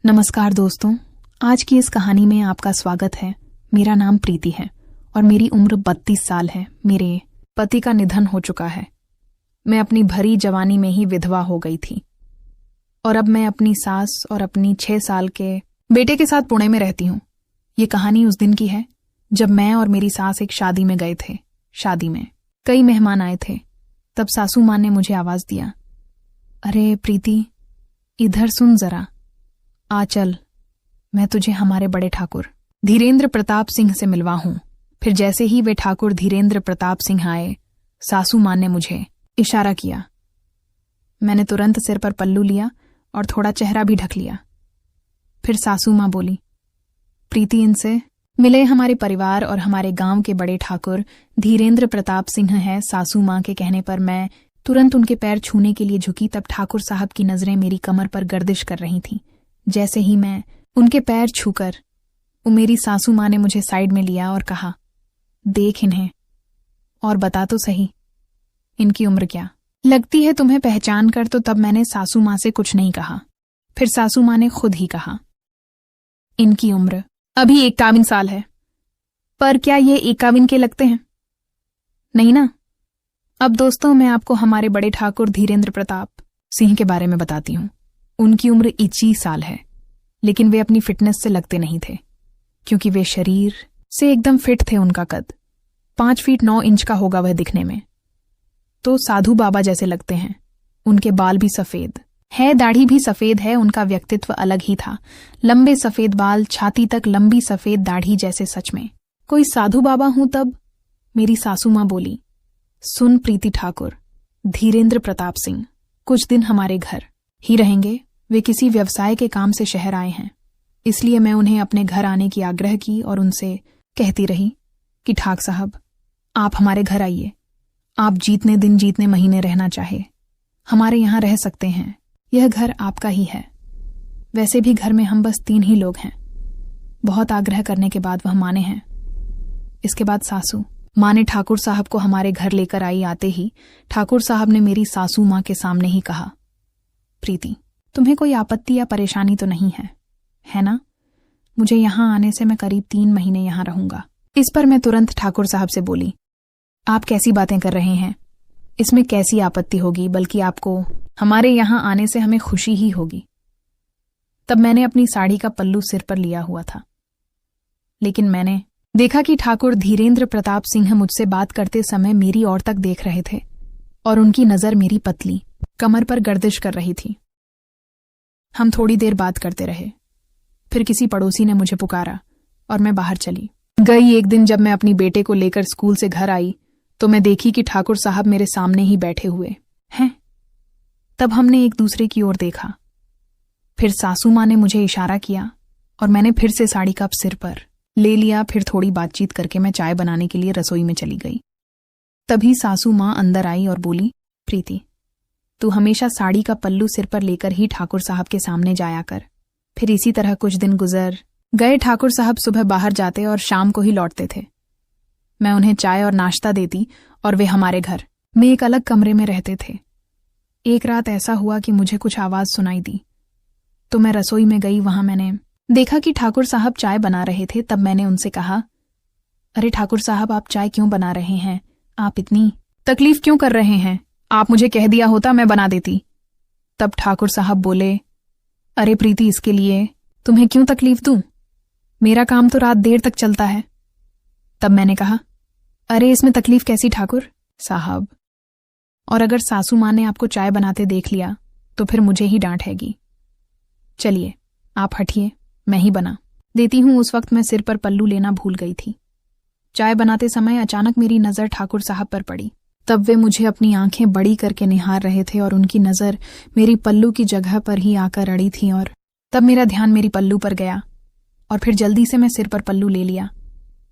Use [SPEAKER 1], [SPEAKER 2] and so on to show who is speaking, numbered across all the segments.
[SPEAKER 1] नमस्कार दोस्तों, आज की इस कहानी में आपका स्वागत है। मेरा नाम प्रीति है और मेरी उम्र 32 साल है। मेरे पति का निधन हो चुका है। मैं अपनी भरी जवानी में ही विधवा हो गई थी और अब मैं अपनी सास और अपनी 6 साल के बेटे के साथ पुणे में रहती हूँ। ये कहानी उस दिन की है जब मैं और मेरी सास एक शादी में गए थे। शादी में कई मेहमान आए थे। तब सासू माँ ने मुझे आवाज दिया, अरे प्रीति, इधर सुन जरा, आ चल, मैं तुझे हमारे बड़े ठाकुर धीरेंद्र प्रताप सिंह से मिलवा हूं। फिर जैसे ही वे ठाकुर धीरेंद्र प्रताप सिंह आए, सासू माँ ने मुझे इशारा किया। मैंने तुरंत सिर पर पल्लू लिया और थोड़ा चेहरा भी ढक लिया। फिर सासू माँ बोली, प्रीति, इनसे मिले हमारे परिवार और हमारे गांव के बड़े ठाकुर धीरेंद्र प्रताप सिंह है। सासू माँ के कहने पर मैं तुरंत उनके पैर छूने के लिए झुकी। तब ठाकुर साहब की नजरें मेरी कमर पर गर्दिश कर रही थीं। जैसे ही मैं उनके पैर छूकर, मेरी सासू माँ ने मुझे साइड में लिया और कहा, देख इन्हें और बता तो सही, इनकी उम्र क्या लगती है तुम्हें पहचान कर। तो तब मैंने सासू माँ से कुछ नहीं कहा। फिर सासू माँ ने खुद ही कहा, इनकी उम्र अभी 51 साल है। पर क्या ये 51 के लगते हैं? नहीं ना। अब दोस्तों, मैं आपको हमारे बड़े ठाकुर धीरेंद्र प्रताप सिंह के बारे में बताती हूँ। उनकी उम्र 21 साल है, लेकिन वे अपनी फिटनेस से लगते नहीं थे, क्योंकि वे शरीर से एकदम फिट थे। उनका कद 5 फीट 9 इंच का होगा वह दिखने में। तो साधु बाबा जैसे लगते हैं। उनके बाल भी सफेद है, दाढ़ी भी सफेद है। उनका व्यक्तित्व अलग ही था। लंबे सफेद बाल, छाती तक लंबी सफेद दाढ़ी, जैसे सच में कोई साधु बाबा हूं। तब मेरी सासू माँ बोली, सुन प्रीति, ठाकुर धीरेंद्र प्रताप सिंह कुछ दिन हमारे घर ही रहेंगे। वे किसी व्यवसाय के काम से शहर आए हैं, इसलिए मैं उन्हें अपने घर आने की आग्रह की और उनसे कहती रही कि ठाक साहब, आप हमारे घर आइए। आप जीतने दिन जीतने महीने रहना चाहे हमारे यहाँ रह सकते हैं। यह घर आपका ही है। वैसे भी घर में हम बस 3 ही लोग हैं। बहुत आग्रह करने के बाद वह माने हैं। इसके बाद सासू माँ ने ठाकुर साहब को हमारे घर लेकर आई। आते ही ठाकुर साहब ने मेरी सासू माँ के सामने ही कहा, प्रीति, तुम्हें कोई आपत्ति या परेशानी तो नहीं है ना? मुझे यहाँ आने से मैं करीब 3 महीने यहाँ रहूंगा। इस पर मैं तुरंत ठाकुर साहब से बोली, आप कैसी बातें कर रहे हैं? इसमें कैसी आपत्ति होगी, बल्कि आपको हमारे यहाँ आने से हमें खुशी ही होगी। तब मैंने अपनी साड़ी का पल्लू सिर पर लिया हुआ था, लेकिन मैंने देखा कि ठाकुर धीरेंद्र प्रताप सिंह मुझसे बात करते समय मेरी ओर तक देख रहे थे और उनकी नजर मेरी पतली कमर पर गर्दिश कर रही थी। हम थोड़ी देर बात करते रहे। फिर किसी पड़ोसी ने मुझे पुकारा और मैं बाहर चली गई। एक दिन जब मैं अपनी बेटे को लेकर स्कूल से घर आई तो मैं देखी कि ठाकुर साहब मेरे सामने ही बैठे हुए हैं। तब हमने एक दूसरे की ओर देखा। फिर सासू माँ ने मुझे इशारा किया और मैंने फिर से साड़ी का सिर पर ले लिया। फिर थोड़ी बातचीत करके मैं चाय बनाने के लिए रसोई में चली गई। तभी सासू माँ अंदर आई और बोली, प्रीति, तू हमेशा साड़ी का पल्लू सिर पर लेकर ही ठाकुर साहब के सामने जाया कर। फिर इसी तरह कुछ दिन गुजर गए। ठाकुर साहब सुबह बाहर जाते और शाम को ही लौटते थे। मैं उन्हें चाय और नाश्ता देती और वे हमारे घर में एक अलग कमरे में रहते थे। एक रात ऐसा हुआ कि मुझे कुछ आवाज सुनाई दी, तो मैं रसोई में गई। वहां मैंने देखा कि ठाकुर साहब चाय बना रहे थे। तब मैंने उनसे कहा, अरे ठाकुर साहब, आप चाय क्यों बना रहे हैं? आप इतनी तकलीफ क्यों कर रहे हैं? आप मुझे कह दिया होता, मैं बना देती। तब ठाकुर साहब बोले, अरे प्रीति, इसके लिए तुम्हें क्यों तकलीफ दूं? मेरा काम तो रात देर तक चलता है। तब मैंने कहा, अरे इसमें तकलीफ कैसी ठाकुर साहब? और अगर सासू माँ ने आपको चाय बनाते देख लिया तो फिर मुझे ही डांटेगी। चलिए आप हटिए, मैं ही बना देती हूँ। उस वक्त मैं सिर पर पल्लू लेना भूल गई थी। चाय बनाते समय अचानक मेरी नजर ठाकुर साहब पर पड़ी। तब वे मुझे अपनी आंखें बड़ी करके निहार रहे थे और उनकी नजर मेरी पल्लू की जगह पर ही आकर अड़ी थी। और तब मेरा ध्यान मेरी पल्लू पर गया और फिर जल्दी से मैं सिर पर पल्लू ले लिया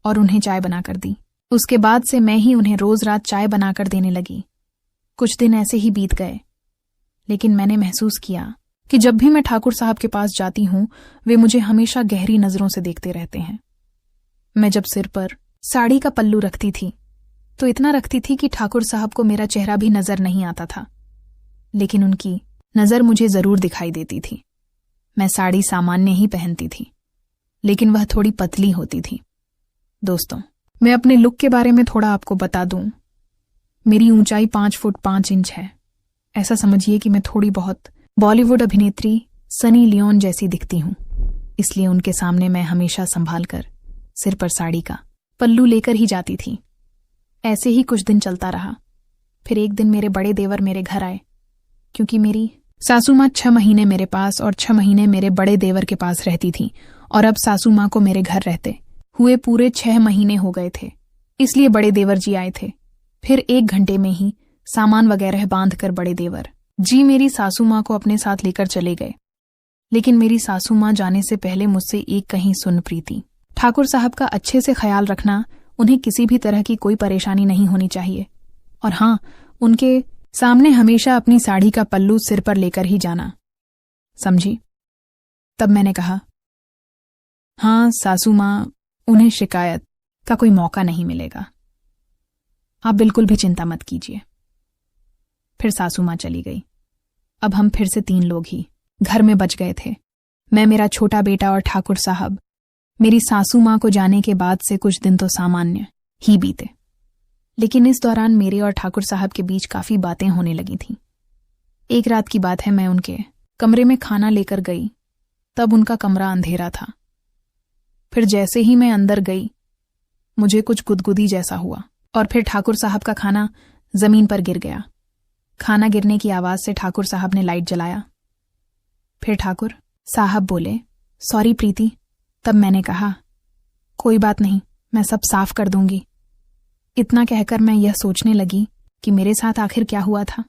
[SPEAKER 1] और उन्हें चाय बनाकर दी। उसके बाद से मैं ही उन्हें रोज रात चाय बनाकर देने लगी। कुछ दिन ऐसे ही बीत गए, लेकिन मैंने महसूस किया कि जब भी मैं ठाकुर साहब के पास जाती हूँ, वे मुझे हमेशा गहरी नजरों से देखते रहते हैं। मैं जब सिर पर साड़ी का पल्लू रखती थी तो इतना रखती थी कि ठाकुर साहब को मेरा चेहरा भी नजर नहीं आता था, लेकिन उनकी नजर मुझे जरूर दिखाई देती थी। मैं साड़ी सामान्य ही पहनती थी, लेकिन वह थोड़ी पतली होती थी। दोस्तों, मैं अपने लुक के बारे में थोड़ा आपको बता दूं। मेरी ऊंचाई 5 फुट 5 इंच है। ऐसा समझिए कि मैं थोड़ी बहुत बॉलीवुड अभिनेत्री सनी लियोन जैसी दिखती हूं। इसलिए उनके सामने मैं हमेशा संभाल कर सिर पर साड़ी का पल्लू लेकर ही जाती थी। ऐसे ही कुछ दिन चलता रहा। फिर एक दिन मेरे बड़े देवर मेरे घर आए, क्योंकि मेरी सासू माँ 6 महीने मेरे पास और 6 महीने मेरे बड़े देवर के पास रहती थी, और अब सासू माँ को मेरे घर रहते हुए पूरे 6 महीने हो गए थे। इसलिए बड़े देवर जी आए थे। फिर 1 घंटे में ही सामान वगैरह बांध कर बड़े देवर जी मेरी सासू माँ को अपने साथ लेकर चले गए। लेकिन मेरी सासू माँ जाने से पहले मुझसे एक कहीं सुन प्रीति, ठाकुर साहब का अच्छे से ख्याल रखना, उन्हें किसी भी तरह की कोई परेशानी नहीं होनी चाहिए। और हाँ, उनके सामने हमेशा अपनी साड़ी का पल्लू सिर पर लेकर ही जाना, समझी? तब मैंने कहा, हाँ सासू माँ, उन्हें शिकायत का कोई मौका नहीं मिलेगा, आप बिल्कुल भी चिंता मत कीजिए। फिर सासू माँ चली गई। अब हम फिर से 3 लोग ही घर में बच गए थे, मैं, मेरा छोटा बेटा और ठाकुर साहब। मेरी सासू माँ को जाने के बाद से कुछ दिन तो सामान्य ही बीते, लेकिन इस दौरान मेरे और ठाकुर साहब के बीच काफी बातें होने लगी थीं। एक रात की बात है, मैं उनके कमरे में खाना लेकर गई। तब उनका कमरा अंधेरा था। फिर जैसे ही मैं अंदर गई, मुझे कुछ गुदगुदी जैसा हुआ, और फिर ठाकुर साहब का खाना जमीन पर गिर गया। खाना गिरने की आवाज से ठाकुर साहब ने लाइट जलाया। फिर ठाकुर साहब बोले, सॉरी प्रीति। तब मैंने कहा, कोई बात नहीं, मैं सब साफ कर दूंगी। इतना कहकर मैं यह सोचने लगी कि मेरे साथ आखिर क्या हुआ था।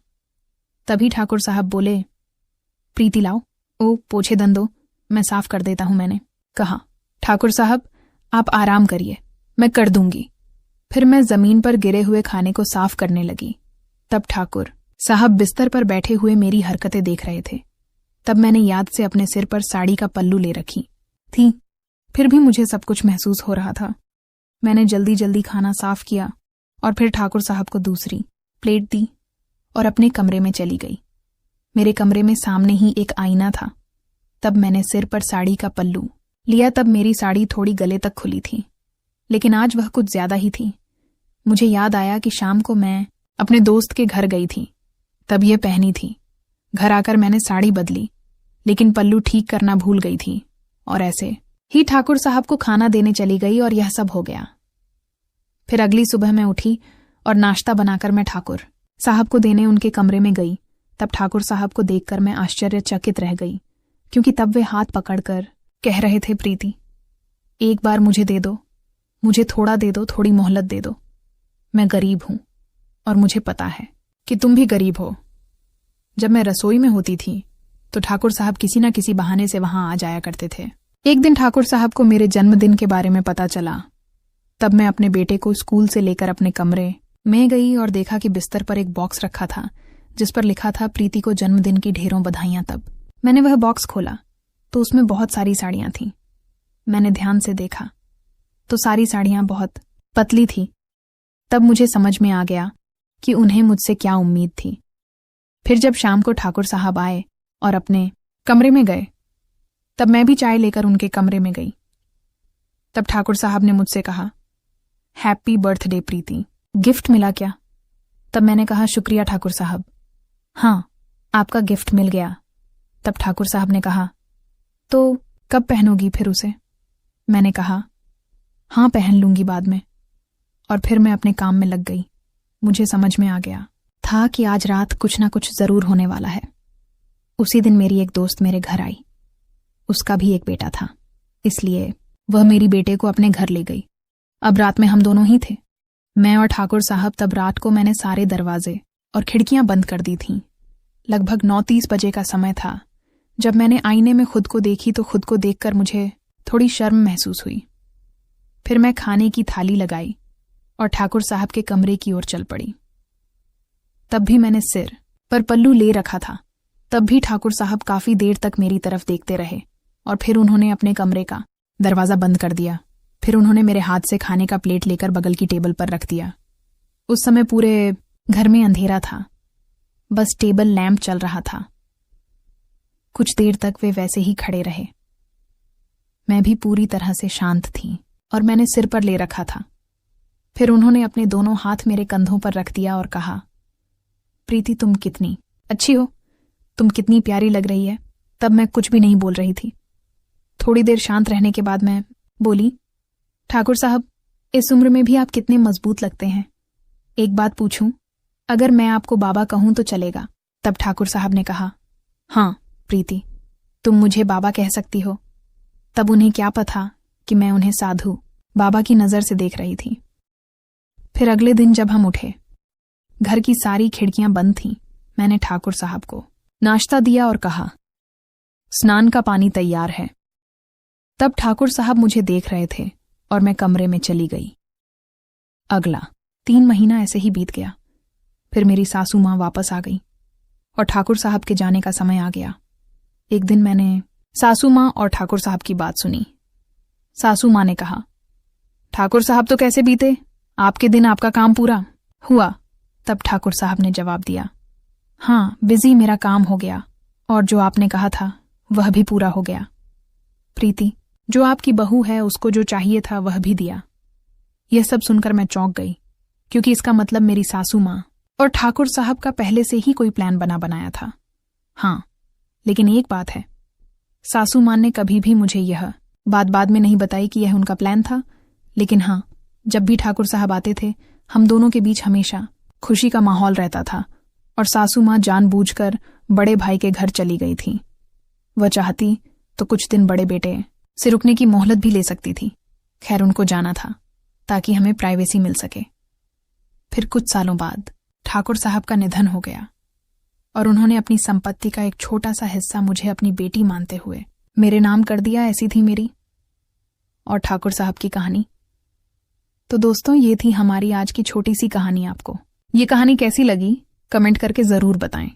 [SPEAKER 1] तभी ठाकुर साहब बोले, प्रीति लाओ, ओ पोछे दंदो, मैं साफ कर देता हूं। मैंने कहा, ठाकुर साहब आप आराम करिए, मैं कर दूंगी। फिर मैं जमीन पर गिरे हुए खाने को साफ करने लगी। तब ठाकुर साहब बिस्तर पर बैठे हुए मेरी हरकतें देख रहे थे। तब मैंने याद से अपने सिर पर साड़ी का पल्लू ले रखी थी। फिर भी मुझे सब कुछ महसूस हो रहा था। मैंने जल्दी जल्दी खाना साफ किया और फिर ठाकुर साहब को दूसरी प्लेट दी और अपने कमरे में चली गई। मेरे कमरे में सामने ही एक आईना था। तब मैंने सिर पर साड़ी का पल्लू लिया। तब मेरी साड़ी थोड़ी गले तक खुली थी, लेकिन आज वह कुछ ज्यादा ही थी। मुझे याद आया कि शाम को मैं अपने दोस्त के घर गई थी, तब यह पहनी थी। घर आकर मैंने साड़ी बदली, लेकिन पल्लू ठीक करना भूल गई थी, और ऐसे ही ठाकुर साहब को खाना देने चली गई और यह सब हो गया। फिर अगली सुबह मैं उठी और नाश्ता बनाकर मैं ठाकुर साहब को देने उनके कमरे में गई। तब ठाकुर साहब को देखकर मैं आश्चर्यचकित रह गई, क्योंकि तब वे हाथ पकड़कर कह रहे थे, प्रीति एक बार मुझे दे दो, मुझे थोड़ा दे दो, थोड़ी मोहलत दे दो। मैं गरीब हूं और मुझे पता है कि तुम भी गरीब हो। जब मैं रसोई में होती थी तो ठाकुर साहब किसी न किसी बहाने से वहां आ जाया करते थे। एक दिन ठाकुर साहब को मेरे जन्मदिन के बारे में पता चला। तब मैं अपने बेटे को स्कूल से लेकर अपने कमरे में गई और देखा कि बिस्तर पर एक बॉक्स रखा था जिस पर लिखा था, प्रीति को जन्मदिन की ढेरों बधाइयां। तब मैंने वह बॉक्स खोला तो उसमें बहुत सारी साड़ियां थीं। मैंने ध्यान से देखा तो सारी साड़ियां बहुत पतली थी। तब मुझे समझ में आ गया कि उन्हें मुझसे क्या उम्मीद थी। फिर जब शाम को ठाकुर साहब आए और अपने कमरे में गए, तब मैं भी चाय लेकर उनके कमरे में गई। तब ठाकुर साहब ने मुझसे कहा, हैप्पी बर्थडे प्रीति, गिफ्ट मिला क्या? तब मैंने कहा, शुक्रिया ठाकुर साहब, हाँ आपका गिफ्ट मिल गया। तब ठाकुर साहब ने कहा, तो कब पहनोगी फिर उसे? मैंने कहा, हाँ पहन लूंगी बाद में। और फिर मैं अपने काम में लग गई। मुझे समझ में आ गया था कि आज रात कुछ ना कुछ जरूर होने वाला है। उसी दिन मेरी एक दोस्त मेरे घर आई। उसका भी एक बेटा था, इसलिए वह मेरी बेटे को अपने घर ले गई। अब रात में हम दोनों ही थे, मैं और ठाकुर साहब। तब रात को मैंने सारे दरवाजे और खिड़कियां बंद कर दी थीं। लगभग 9:30 बजे का समय था। जब मैंने आईने में खुद को देखी तो खुद को देखकर मुझे थोड़ी शर्म महसूस हुई। फिर मैं खाने की थाली लगाई और ठाकुर साहब के कमरे की ओर चल पड़ी। तब भी मैंने सिर पर पल्लू ले रखा था। तब भी ठाकुर साहब काफी देर तक मेरी तरफ देखते रहे और फिर उन्होंने अपने कमरे का दरवाजा बंद कर दिया। फिर उन्होंने मेरे हाथ से खाने का प्लेट लेकर बगल की टेबल पर रख दिया। उस समय पूरे घर में अंधेरा था, बस टेबल लैंप चल रहा था। कुछ देर तक वे वैसे ही खड़े रहे। मैं भी पूरी तरह से शांत थी और मैंने सिर पर ले रखा था। फिर उन्होंने अपने दोनों हाथ मेरे कंधों पर रख दिया और कहा, प्रीति तुम कितनी अच्छी हो, तुम कितनी प्यारी लग रही है। तब मैं कुछ भी नहीं बोल रही थी। थोड़ी देर शांत रहने के बाद मैं बोली, ठाकुर साहब, इस उम्र में भी आप कितने मजबूत लगते हैं। एक बात पूछूं, अगर मैं आपको बाबा कहूं तो चलेगा? तब ठाकुर साहब ने कहा, हाँ प्रीति, तुम मुझे बाबा कह सकती हो। तब उन्हें क्या पता कि मैं उन्हें साधु बाबा की नजर से देख रही थी। फिर अगले दिन जब हम उठे, घर की सारी खिड़कियां बंद थीं। मैंने ठाकुर साहब को नाश्ता दिया और कहा, स्नान का पानी तैयार है। तब ठाकुर साहब मुझे देख रहे थे और मैं कमरे में चली गई। अगला 3 महीना ऐसे ही बीत गया। फिर मेरी सासू माँ वापस आ गई और ठाकुर साहब के जाने का समय आ गया। एक दिन मैंने सासू माँ और ठाकुर साहब की बात सुनी। सासू माँ ने कहा, ठाकुर साहब तो कैसे बीते, आपके दिन आपका काम पूरा हुआ? तब ठाकुर साहब ने जवाब दिया, हाँ बिजी मेरा काम हो गया और जो आपने कहा था वह भी पूरा हो गया। प्रीति, जो आपकी बहू है उसको जो चाहिए था वह भी दिया। यह सब सुनकर मैं चौंक गई, क्योंकि इसका मतलब मेरी सासू माँ और ठाकुर साहब का पहले से ही कोई प्लान बनाया था। हाँ, लेकिन एक बात है, सासू माँ ने कभी भी मुझे यह बात बाद में नहीं बताई कि यह उनका प्लान था। लेकिन हाँ, जब भी ठाकुर साहब आते थे हम दोनों के बीच हमेशा खुशी का माहौल रहता था और सासू माँ जानबूझकर बड़े भाई के घर चली गई थी। वह चाहती तो कुछ दिन बड़े बेटे से रुकने की मोहलत भी ले सकती थी। खैर, उनको जाना था ताकि हमें प्राइवेसी मिल सके। फिर कुछ सालों बाद ठाकुर साहब का निधन हो गया और उन्होंने अपनी संपत्ति का एक छोटा सा हिस्सा मुझे अपनी बेटी मानते हुए मेरे नाम कर दिया। ऐसी थी मेरी और ठाकुर साहब की कहानी। तो दोस्तों, ये थी हमारी आज की छोटी सी कहानी। आपको ये कहानी कैसी लगी कमेंट करके जरूर बताएं।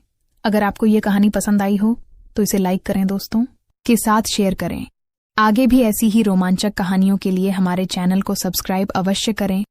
[SPEAKER 1] अगर आपको ये कहानी पसंद आई हो तो इसे लाइक करें, दोस्तों के साथ शेयर करें। आगे भी ऐसी ही रोमांचक कहानियों के लिए हमारे चैनल को सब्सक्राइब अवश्य करें